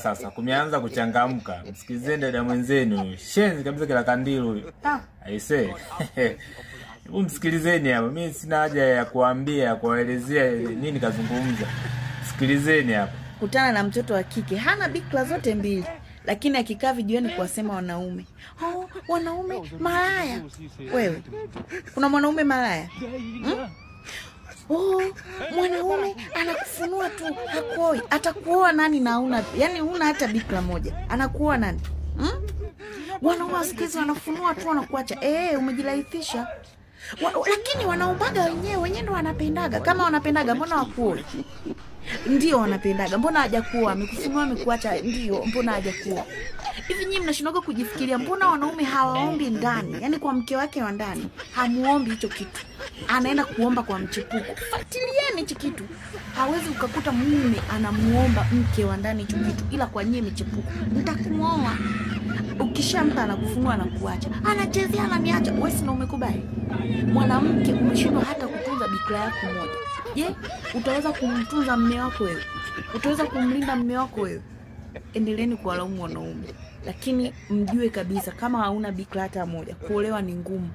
Sasa kumeanza kuchangamka. Msikilizeni dada mwenzenu. Shenzi kabisa kila kandilo huyo. Aisee. Hebu msikilizeni hapa. Mimi sina haja ya kuambia, kuwaelezea nini kazungumza. Sikilizeni hapa. Kutana na mtoto wa kike, hana bikra zote mbili, lakini akikaa vijiweni kuwasema wanaume. Wanaume malaya. Wewe, kuna mwanaume malaya? Mwanaume anakufunua tu, hakuoi. Atakuoa nani na huna hata bikra moja? Anakuoa nani? Wanaume wasikizi wanafunua tu wanakuacha. Umejirahisisha. Lakini wanaombaga wenyewe ndo wanapendaga. Kama wanapendaga mbona wakuoi? Ndio wanapendaga. Mbona hajakuoa? Amekufunua amekuacha. Ndio, mbona hajakuoa? Hivi nyinyi mnashindoga kujifikiria mbona wanaume hawaombi ndani? Yaani kwa mke wake wa ndani hamuombi hicho kitu. Anaenda kuomba kwa mchepuko. Fuatilieni hicho kitu. Hawezi ukakuta mume anamuomba mke wa ndani hicho kitu, ila kwa nyinyi mchepuko. Nitakuoa. Ukishampa anakufunua na kuacha. Anachezea ananiacha. Wewe si umekubali? Mwanamke umeshindwa hata kutunza bikra yako moja. Je, utaweza kumtunza mume wako wewe? Utaweza kumlinda mume wako wewe? Endeleeni kuwalaumu wanaume. Lakini mjue kabisa kama hauna bikra hata moja, kuolewa ni ngumu.